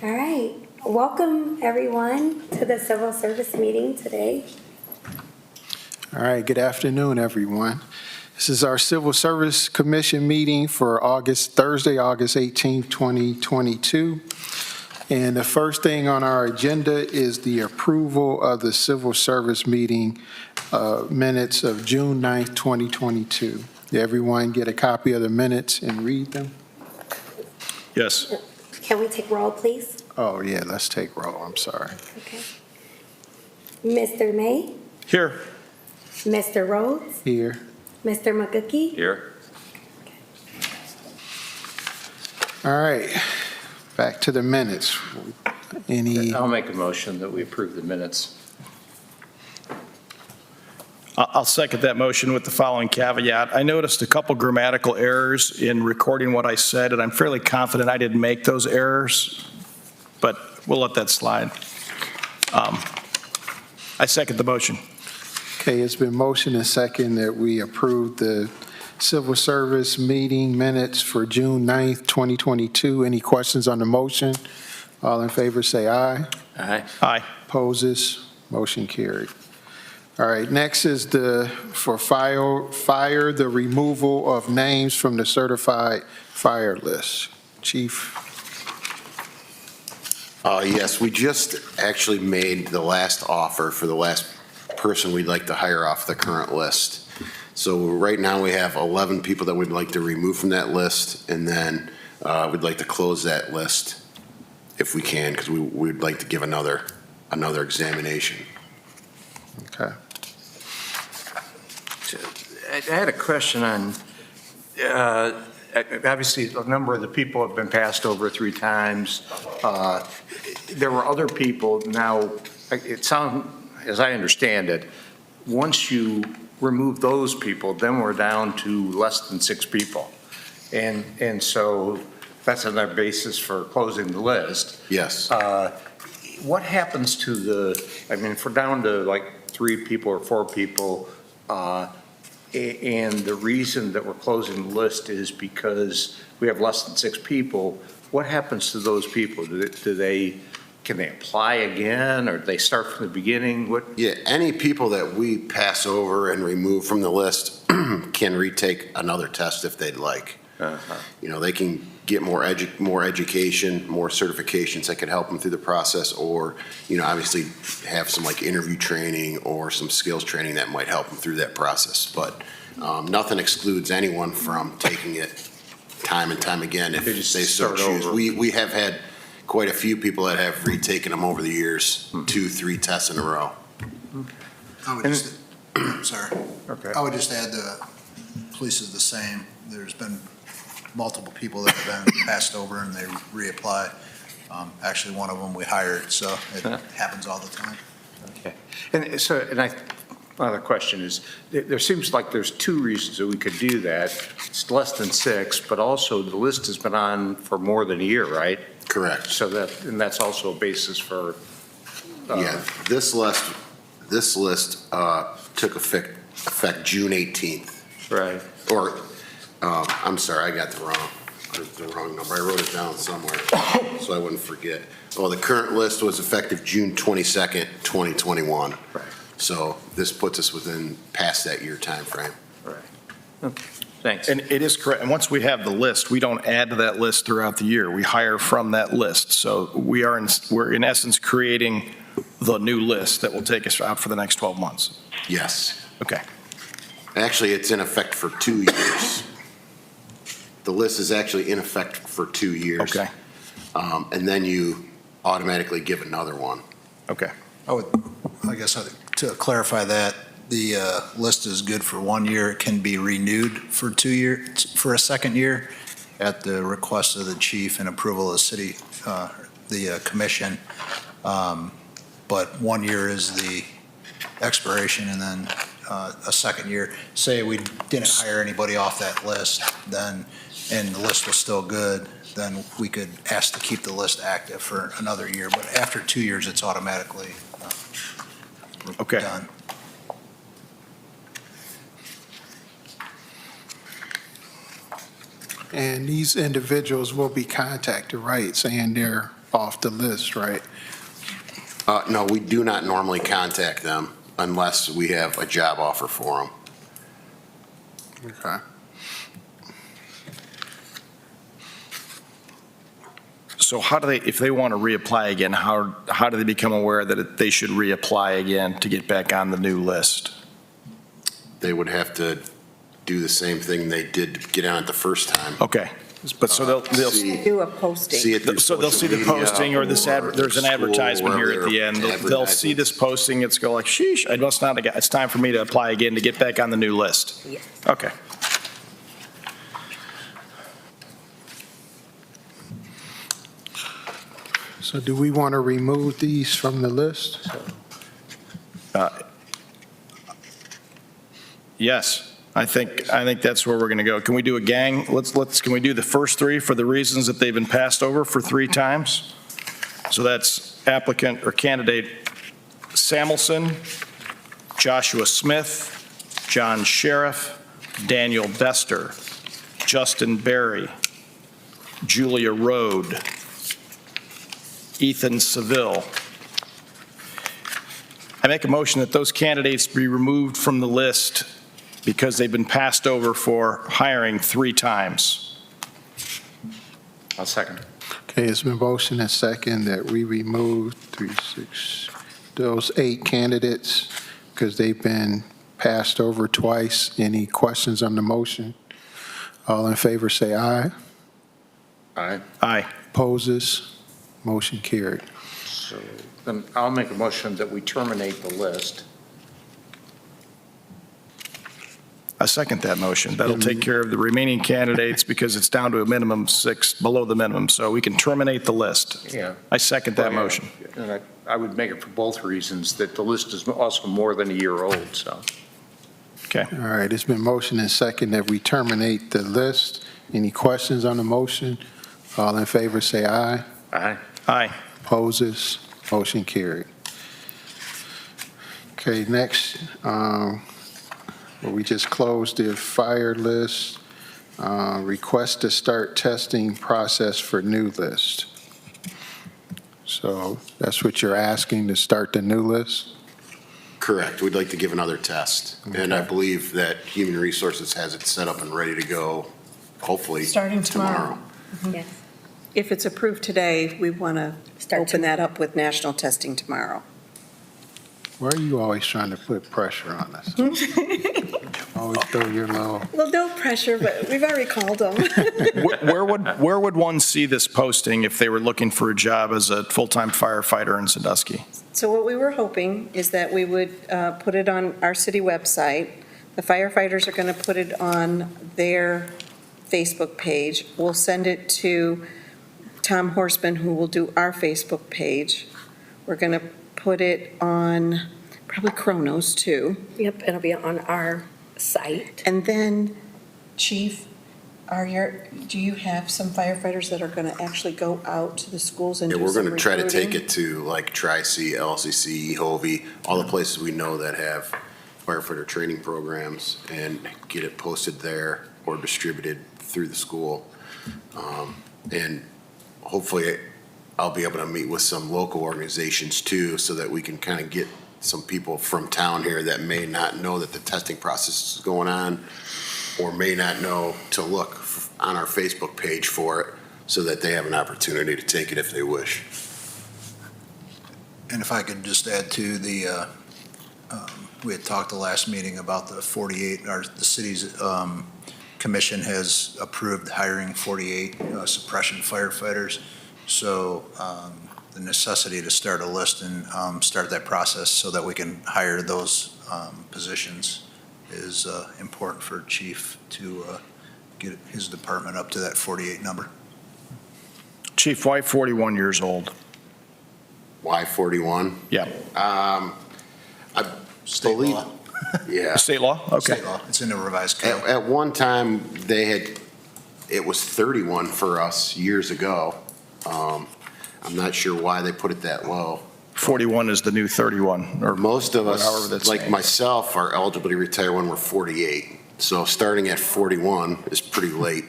All right. Welcome, everyone, to the Civil Service meeting today. All right, good afternoon, everyone. This is our Civil Service Commission meeting for Thursday, August 18th, 2022. And the first thing on our agenda is the approval of the Civil Service meeting minutes of June 9th, 2022. Did everyone get a copy of the minutes and read them? Yes. Can we take roll, please? Oh, yeah, let's take roll. I'm sorry. Okay. Mr. May, Here. Mr. Rhodes, Here. Mr. McGookie. Here. All right, back to the minutes. I'll make a motion that we approve the minutes. I'll second that motion with the following caveat. I noticed a couple grammatical errors in recording what I said, and I'm fairly confident I didn't make those errors, but we'll let that slide. I second the motion. Okay, it's been motioned and second that we approve the Civil Service meeting minutes for June 9th, 2022. Any questions on the motion? All in favor say aye. Aye. Aye. Opposes? Motion carried. All right, next is the removal of names from the certified fire list. Chief? Yes, we just actually made the last offer for the last person we'd like to hire off the current list. So right now we have 11 people that we'd like to remove from that list, and then we'd like to close that list if we can, because we'd like to give another examination. Okay. I had a question on, obviously, a number of the people have been passed over 3 times. There were other people. Now, it sounds, as I understand it, once you remove those people, then we're down to less than 6 people. And so that's another basis for closing the list. Yes. What happens to if we're down to like 3 people or 4 people, and the reason that we're closing the list is because we have less than 6 people, what happens to those people? Can they apply again, or do they start from the beginning? Yeah, any people that we pass over and remove from the list can retake another test if they'd like. You know, they can get more education, more certifications that could help them through the process, or, you know, obviously have some like interview training or some skills training that might help them through that process. But nothing excludes anyone from taking it time and time again if they so choose. We have had quite a few people that have retaken them over the years, 2-3 tests in a row. I would just, sorry. Okay. I would just add the police is the same. There's been multiple people that have been passed over and they reapply. Actually, one of them we hired, so it happens all the time. Okay. And so, another question is, there seems like there's 2 reasons that we could do that. It's less than 6, but also the list has been on for more than a year, right? Correct. So that's also a basis for. Yeah, this list took effect June 18th. Right. Or, I'm sorry, I got the wrong number. I wrote it down somewhere so I wouldn't forget. Well, the current list was effective June 22nd, 2021. Right. So this puts us past that year time frame. Right. Okay. Thanks. And it is correct. And once we have the list, we don't add to that list throughout the year. We hire from that list. So we're in essence creating the new list that will take us out for the next 12 months. Yes. Okay. Actually, it's in effect for 2 years. The list is actually in effect for 2 years. Okay. And then you automatically give another one. Okay. I guess to clarify that, the list is good for 1 year. It can be renewed for 2 years, for a second year at the request of the chief and approval of the city, the commission. But 1 year is the expiration, and then a second year. Say we didn't hire anybody off that list, then, and the list was still good, then we could ask to keep the list active for another year. But after 2 years, it's automatically done. And these individuals will be contacted, right, saying they're off the list, right? No, we do not normally contact them unless we have a job offer for them. Okay. So how do they, if they want to reapply again, how do they become aware that they should reapply again to get back on the new list? They would have to do the same thing they did to get on it the first time. Okay, but so they'll See- Do a posting. See it through so they'll see the social media posting or this or there's an school, advertisement here wherever at the end. they're They'll see this posting, it's go like, sheesh, I must not, it's time for me to apply again to get back on the new list. Yeah. Okay. So do we want to remove these from the list? Yes, I think that's where we're going to go. Can we do a gang? Can we do the first three for the reasons that they've been passed over for 3 times? So that's applicant or candidate Samuelson, Joshua Smith, John Sheriff, Daniel Bester, Justin Berry, Julia Rode, Ethan Seville. I make a motion that those candidates be removed from the list because they've been passed over for hiring 3 times. I'll second. Okay, it's been motion and second that we remove those 8 candidates because they've been passed over twice. Any questions on the motion? All in favor, say aye. Aye. Aye. Opposes? Motion carried. So then I'll make a motion that we terminate the list. I second that motion. That'll take care of the remaining candidates because it's down to a minimum 6, below the minimum, so we can terminate the list. Yeah. I second that motion. And I would make it for both reasons, that the list is also more than a year old, so. Okay. All right, it's been motion and second that we terminate the list. Any questions on the motion? All in favor, say aye. Aye. Aye. Opposes? Motion carried. Okay, next, we just closed the fire list. Request to start testing process for new list. So that's what you're asking, to start the new list? Correct. We'd like to give another test. And I believe that Human Resources has it set up and ready to go, hopefully Starting tomorrow. Yes. If it's approved today, we want to Start open that up with national testing tomorrow. Why are you always trying to put pressure on us? Always throw your little, Well, no pressure, but we've already called them. Where would one see this posting if they were looking for a job as a full-time firefighter in Sandusky? So what we were hoping is that we would put it on our city website. The firefighters are going to put it on their Facebook page. We'll send it to Tom Horseman, who will do our Facebook page. We're going to put it on probably Kronos, too. Yep, it'll be on our site. And then, Chief, do you have some firefighters that are going to actually go out to the schools and Yeah, do we're some going to try to take recruiting? it to like Tri-C, LCC, Hovey, all the places we know that have firefighter training programs, and get it posted there or distributed through the school. And hopefully I'll be able to meet with some local organizations too, so that we can kind of get some people from town here that may not know that the testing process is going on, or may not know to look on our Facebook page for it, so that they have an opportunity to take it if they wish. And if I could just add to the, we had talked the last meeting about the 48, the city's commission has approved hiring 48 suppression firefighters. So the necessity to start a list and start that process so that we can hire those positions is important for Chief to get his department up to that 48 number. Chief, why 41 years old? Why 41? Yeah. State Believe- law. Yeah. State law? Okay. State law. It's in the revised code. At one time, it was 31 for us years ago. I'm not sure why they put it that low. 41 is the new 31, or Most of however us, that's like named. myself, are eligible to retire when we're 48. So starting at 41 is pretty late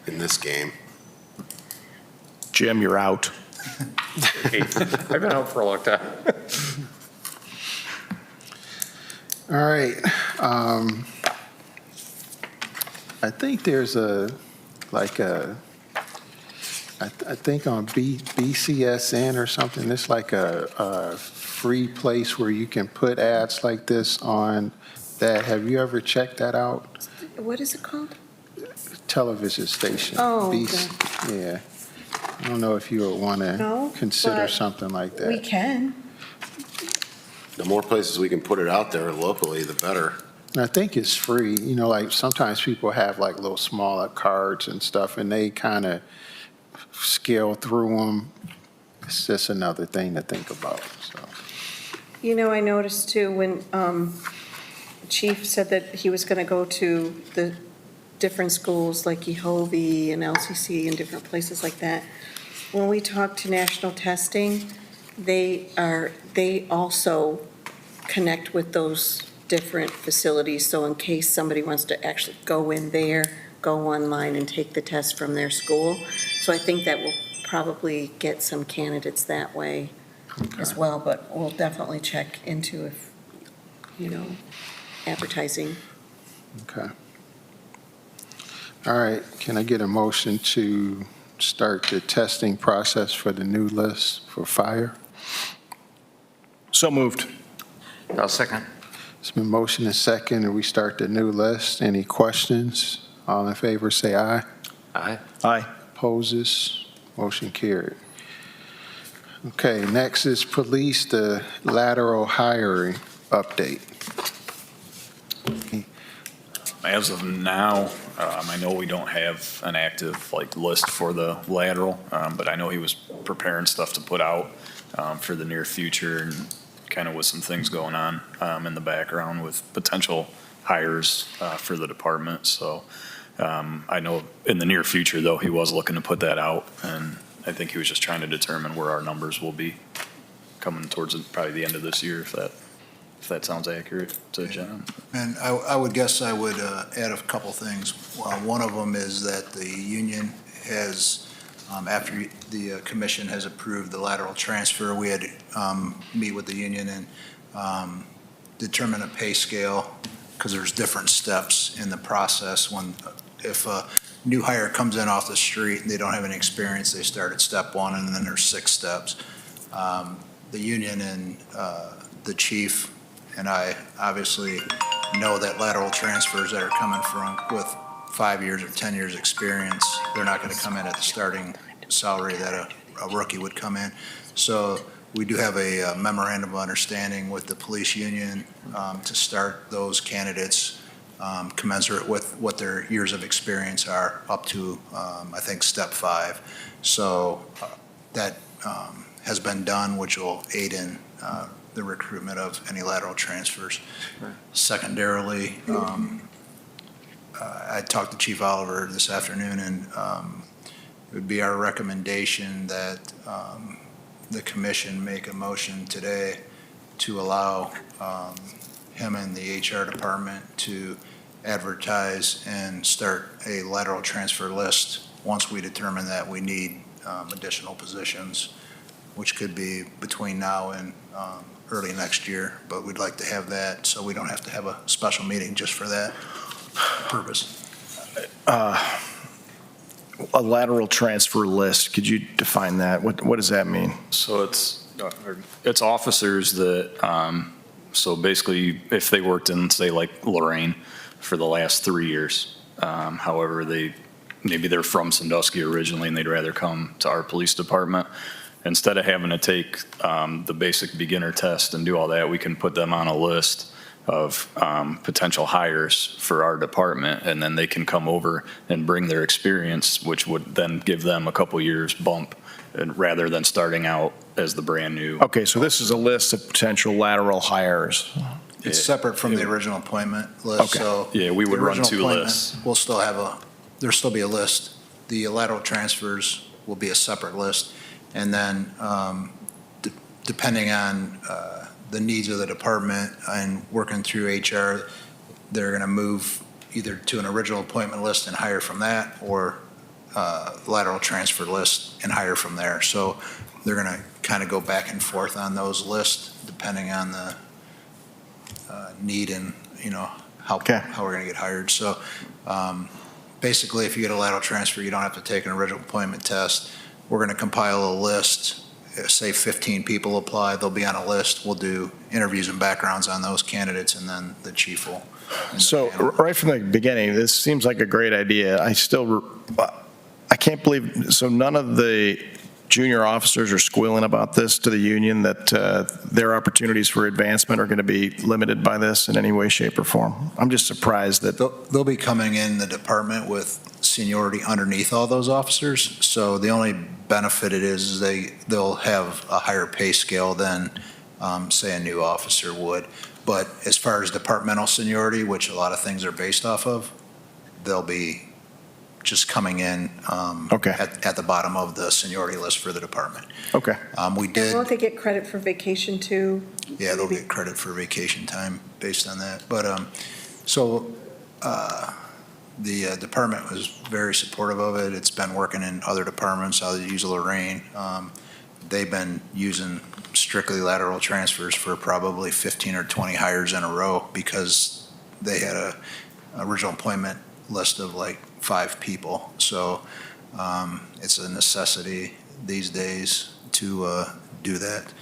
in this game. Jim, you're out. I've been out for a long time. All right. I think there's I think on BCSN or something, it's like a free place where you can put ads like this on that. Have you ever checked that out? What is it called? Television station. Oh, Yeah. I don't know if you would want No, to consider but something like We that. can. The more places we can put it out there locally, the better. And I think it's free. You know, like sometimes people have like little smaller cards and stuff and they kind of scale through them. It's just another thing to think about, so. You know, I noticed too, when Chief said that he was going to go to the different schools like Ehovie and LCC and different places like that. When we talk to national testing, they also connect with those different facilities. So in case somebody wants to actually go in there, go online and take the test from their school. So I think that will probably get some candidates that way as well, but we'll definitely check into if, advertising. Okay. All right, can I get a motion to start the testing process for the new list for fire? So moved. I'll second. It's been motion and second, and we start the new list. Any questions? All in favor, say aye. Aye. Aye. Opposes? Motion carried. Okay, next is police, the lateral hiring update. As of now, I know we don't have an active list for the lateral, but I know he was preparing stuff to put out for the near future and kind of with some things going on in the background with potential hires for the department. So I know in the near future, though, he was looking to put that out, and I think he was just trying to determine where our numbers will be coming towards probably the end of this year, if that sounds accurate to John. And I would guess I would add a couple things. One of them is that the union has, after the commission has approved the lateral transfer, we had meet with the union and determine a pay scale, because there's different steps in the process. If a new hire comes in off the street and they don't have any experience, they start at step one, and then there's 6 steps. The union and the chief and I obviously know that lateral transfers that are coming from with 5 years or 10 years experience, they're not going to come in at the starting salary that a rookie would come in. So we do have a memorandum of understanding with the police union to start those candidates commensurate with what their years of experience are up to, I think, step 5. So that has been done, which will aid in the recruitment of any lateral transfers. Right. Secondarily, I talked to Chief Oliver this afternoon, and it would be our recommendation that the commission make a motion today to allow him and the HR department to advertise and start a lateral transfer list once we determine that we need additional positions, which could be between now and early next year, but we'd like to have that so we don't have to have a special meeting just for that purpose. A lateral transfer list, could you define that? What does that mean? So it's officers that, so basically, if they worked in, say, like Lorraine for the last 3 years, however, maybe they're from Sandusky originally and they'd rather come to our police department, instead of having to take the basic beginner test and do all that, we can put them on a list of potential hires for our department, and then they can come over and bring their experience, which would then give them a couple years bump, and rather than starting out as the brand new. Okay, so this is a list of potential lateral hires. It's separate from the original appointment list, Okay. so. Yeah, we would the run original 2 appointment, lists. We'll still have there'll still be a list. The lateral transfers will be a separate list. And then, depending on the needs of the department and working through HR, they're going to move either to an original appointment list and hire from that, or lateral transfer list and hire from there. So they're going to kind of go back and forth on those lists depending on the need and, how we're going to get hired. So basically, if you get a lateral transfer, you don't have to take an original employment test. We're going to compile a list. Say 15 people apply, they'll be on a list. We'll do interviews and backgrounds on those candidates, and then the chief will. So right from the beginning, this seems like a great idea. I can't believe, so none of the junior officers are squealing about this to the union, that their opportunities for advancement are going to be limited by this in any way, shape, or form. I'm just surprised that. They'll be coming in the department with seniority underneath all those officers. So the only benefit it is they'll have a higher pay scale than, say, a new officer would. But as far as departmental seniority, which a lot of things are based off of, they'll be just coming in at the bottom of the seniority list for the department. Okay. We did. Won't they get credit for vacation too? Yeah, they'll get credit for vacation time based on that. But, the department was very supportive of it. It's been working in other departments. I'll use Lorraine. They've been using strictly lateral transfers for probably 15 or 20 hires in a row because they had a original employment list of like 5 people. So it's a necessity these days to do that.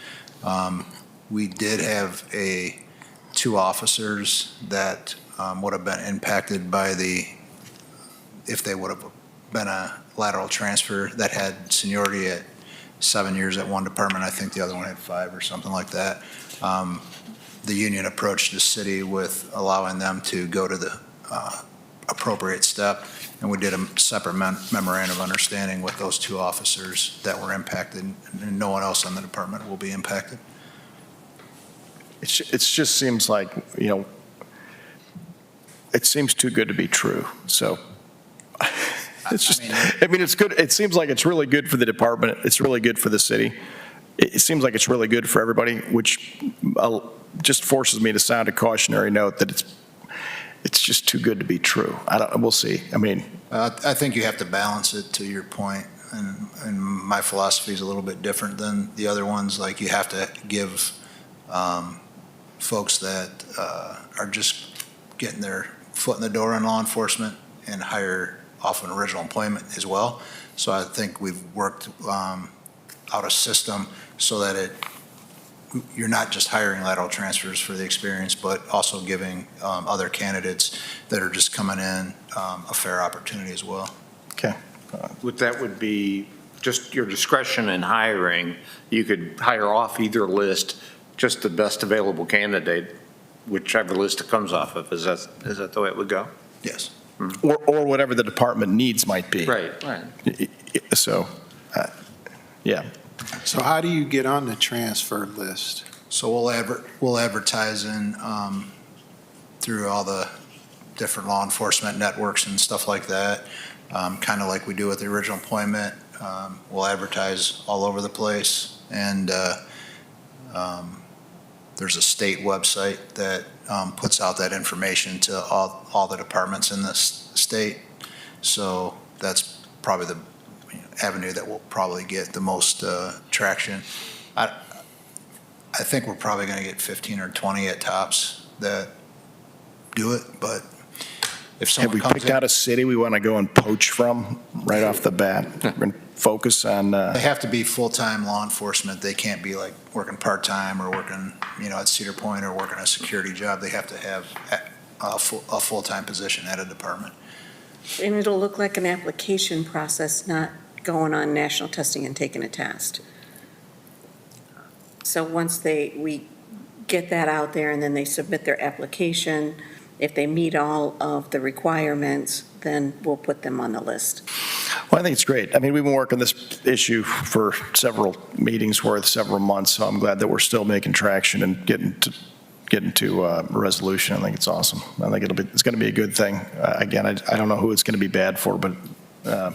We did have 2 officers that would have been impacted by if they would have been a lateral transfer that had seniority at 7 years at one department. I think the other one had 5 or something like that. The union approached the city with allowing them to go to the appropriate step, and we did a separate memorandum of understanding with those 2 officers that were impacted, and no one else in the department will be impacted. It just seems like, it seems too good to be true. So it's just, it's good. It seems like it's really good for the department. It's really good for the city. It seems like it's really good for everybody, which just forces me to sound a cautionary note that it's just too good to be true. We'll see. I think you have to balance it, to your point, and my philosophy is a little bit different than the other ones. Like, you have to give folks that are just getting their foot in the door in law enforcement and hire off an original employment as well. So I think we've worked out a system so that you're not just hiring lateral transfers for the experience, but also giving other candidates that are just coming in a fair opportunity as well. Okay. That would be just your discretion in hiring. You could hire off either list, just the best available candidate, whichever list it comes off of. Is that the way it would go? Yes. Or whatever the department needs might be. Right. So, yeah. So how do you get on the transfer list? So we'll advertise through all the different law enforcement networks and stuff like that, kind of like we do with the original employment. We'll advertise all over the place, and there's a state website that puts out that information to all the departments in the state. So that's probably the avenue that will probably get the most traction. I think we're probably going to get 15 or 20 at tops that do it, but if someone Have we picked out a city we want to go and poach from right off the bat? And focus on. They have to be full-time law enforcement. They can't be like working part-time or working, at Cedar Point or working a security job. They have to have a full-time position at a department. And it'll look like an application process, not going on national testing and taking a test. So once we get that out there and then they submit their application, if they meet all of the requirements, then we'll put them on the list. Well, I think it's great. We've been working this issue for several meetings worth, several months, so I'm glad that we're still making traction and getting to a resolution. I think it's awesome. I think it's going to be a good thing. Again, I don't know who it's going to be bad for, but The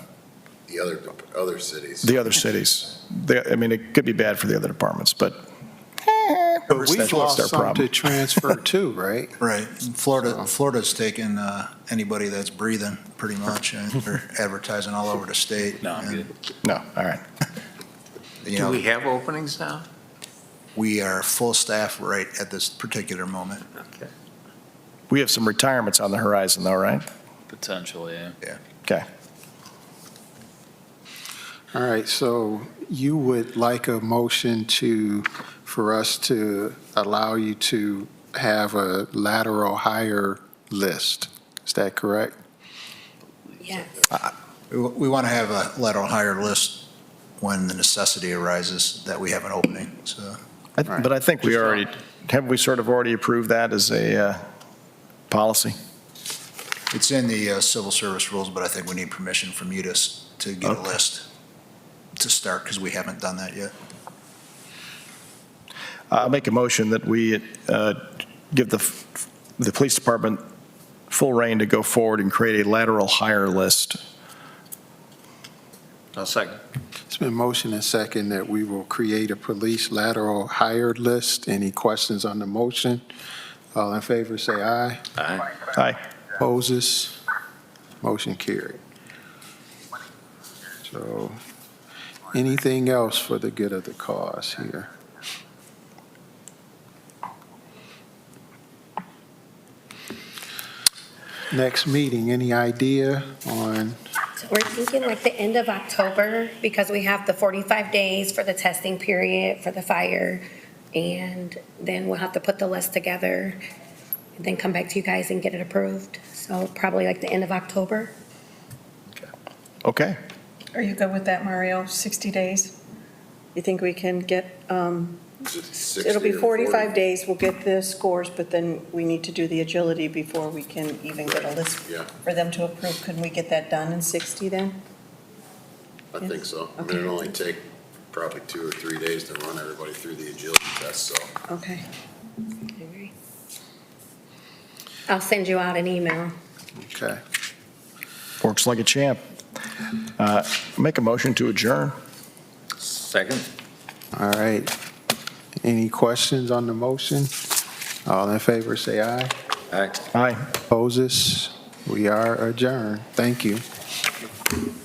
other cities. the other cities. It could be bad for the other departments, but But we've That's lost our some to problem. transfer too, right? Right. Florida's taken anybody that's breathing, pretty much, and they're advertising all over the state. No, I'm And, good. No, all right. You Do know, we have openings now? we are full staff right at this particular moment. Okay. We have some retirements on the horizon though, right? Potentially, yeah. Okay. All right, so you would like a motion for us to allow you to have a lateral hire list. Is that correct? Yes. We want to have a lateral hire list when the necessity arises that we have an opening, so. Right. But I think we already, have we sort of already approved that as a policy? It's in the civil service rules, but I think we need permission from you to get a Okay. list to start, because we haven't done that yet. I'll make a motion that we give the police department full reign to go forward and create a lateral hire list. I'll second. It's been motion and second that we will create a police lateral hire list. Any questions on the motion? All in favor, say aye. Aye. Aye. Opposes? Motion carried. So, anything else for the good of the cause here? Next meeting, any idea on, So we're thinking like the end of October, because we have the 45 days for the testing period for the fire, and then we'll have to put the list together, and then come back to you guys and get it approved. So probably like the end of October. Okay. Are you good with that, Mario? 60 days? You think we can get, it'll be 45 days, we'll get the scores, but then we need to do the agility before we can even get a list Yeah, for them to approve. Couldn't we get that done in 60 then? I think so. I mean, it'll only take probably 2 or 3 days to run everybody through the agility test, so. Okay. I'll send you out an email. okay. Works like a champ. Make a motion to adjourn. Second? All right. Any questions on the motion? All in favor, say aye. Aye. Aye. Opposes? We are adjourned. Thank you.